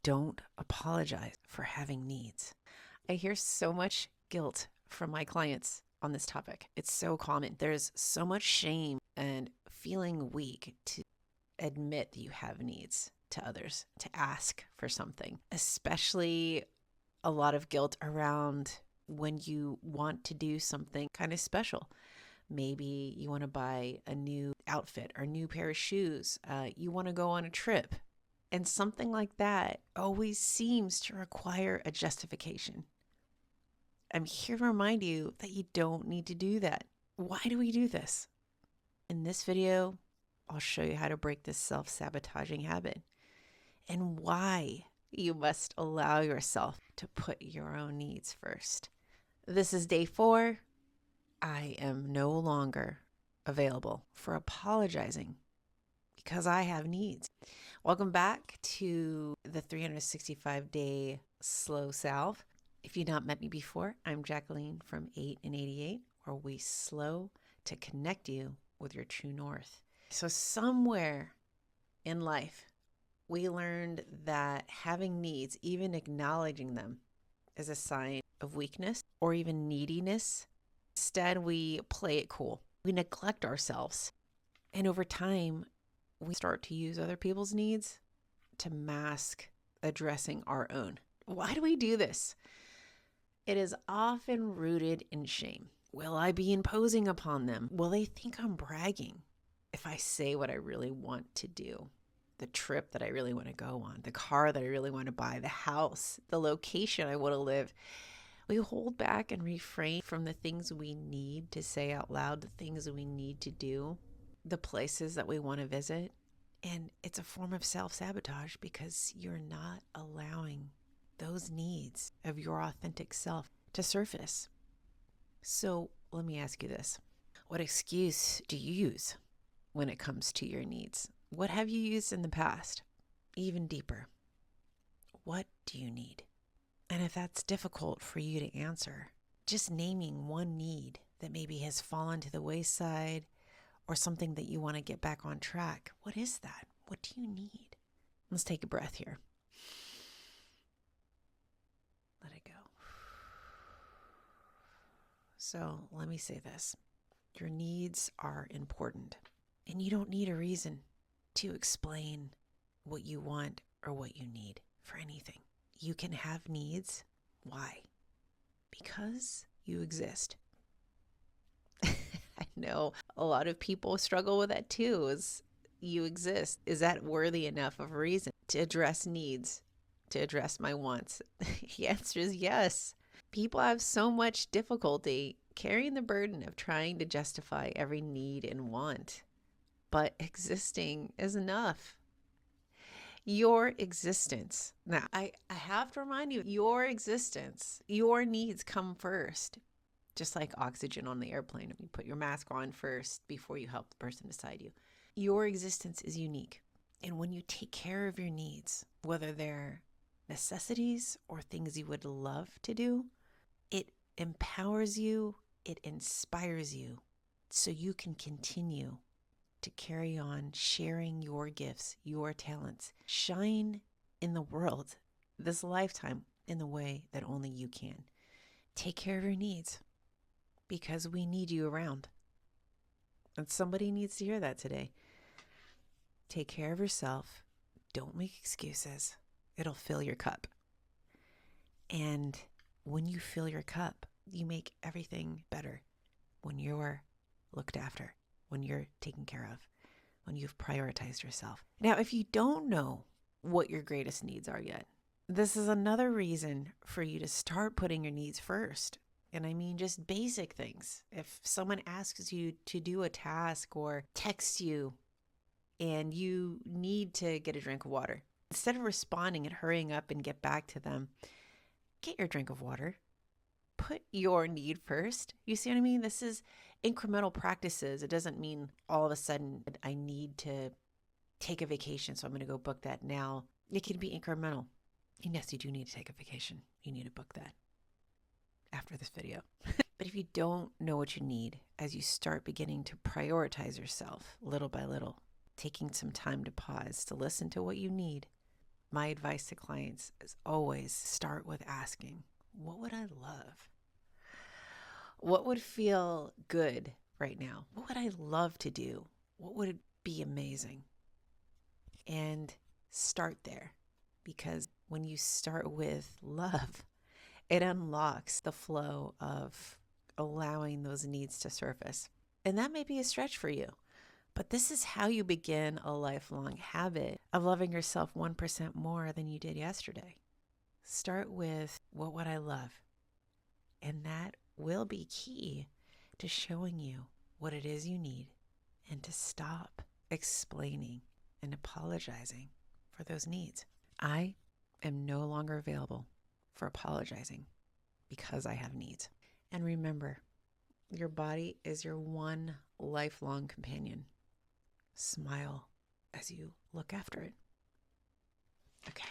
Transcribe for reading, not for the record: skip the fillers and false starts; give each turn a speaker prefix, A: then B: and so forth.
A: don't apologize for having needs. I hear so much guilt from my clients on this topic. It's so common. There's so much shame and feeling weak to admit that you have needs to others, to ask for something, especially a lot of guilt around when you want to do something kind of special. Maybe you want to buy a new outfit or a new pair of shoes. You want to go on a trip. And something like that always seems to require a justification. I'm here to remind you that you don't need to do that. Why do we do this? In this video, I'll show you how to break this self-sabotaging habit and why you must allow yourself to put your own needs first. This is day 4. I am no longer available for apologizing because I have needs. Welcome back to the 365-day slow salve. If you've not met me before, I'm Jacqueline from 8 and 88, where we slow to connect you with your true north. So somewhere in life, we learned that having needs, even acknowledging them, is a sign of weakness or even neediness. Instead, we play it cool. We neglect ourselves. And over time, we start to use other people's needs to mask addressing our own. Why do we do this? It is often rooted in shame. Will I be imposing upon them? Will they think I'm bragging if I say what I really want to do? The trip that I really want to go on, the car that I really want to buy, the house, the location I want to live. We hold back and refrain from the things we need to say out loud, the things we need to do, the places that we want to visit. And it's a form of self-sabotage because you're not allowing those needs of your authentic self to surface. So let me ask you this. What excuse do you use when it comes to your needs? What have you used in the past? Even deeper, what do you need? And if that's difficult for you to answer, just naming one need that maybe has fallen to the wayside or something that you want to get back on track. What is that? What do you need? Let's take a breath here. Let it go. So let me say this. Your needs are important, and you don't need a reason to explain what you want or what you need for anything. You can have needs. Why? Because you exist. I know a lot of people struggle with that too, is you exist. Is that worthy enough of a reason to address needs, to address my wants? The answer is yes. People have so much difficulty carrying the burden of trying to justify every need and want, but existing is enough. Your existence. Now, I have to remind you, your existence, your needs come first. Just like oxygen on the airplane. You put your mask on first before you help the person beside you. Your existence is unique. And when you take care of your needs, whether they're necessities or things you would love to do, it empowers you, it inspires you, so you can continue to carry on sharing your gifts, your talents, shine in the world this lifetime in the way that only you can. Take care of your needs because we need you around. And somebody needs to hear that today. Take care of yourself. Don't make excuses. It'll fill your cup. And when you fill your cup, you make everything better when you're looked after, when you're taken care of, when you've prioritized yourself. Now, if you don't know what your greatest needs are yet, this is another reason for you to start putting your needs first. And I mean just basic things. If someone asks you to do a task or texts you and you need to get a drink of water, instead of responding and hurrying up and get back to them, get your drink of water. Put your need first. You see what I mean? This is incremental practices. It doesn't mean all of a sudden I need to take a vacation, so I'm going to go book that now. It can be incremental. And yes, you do need to take a vacation. You need to book that after this video. But if you don't know what you need, as you start beginning to prioritize yourself little by little, taking some time to pause, to listen to what you need, My advice to clients is always start with asking, what would I love? What would feel good right now? What would I love to do? What would be amazing? And start there, because when you start with love, it unlocks the flow of allowing those needs to surface. And that may be a stretch for you, but this is how you begin a lifelong habit of loving yourself 1% more than you did yesterday. Start with, what would I love? And that will be key to showing you what it is you need, and to stop explaining and apologizing for those needs. I am no longer available for apologizing because I have needs. And remember, your body is your one lifelong companion. Smile as you look after it. Okay.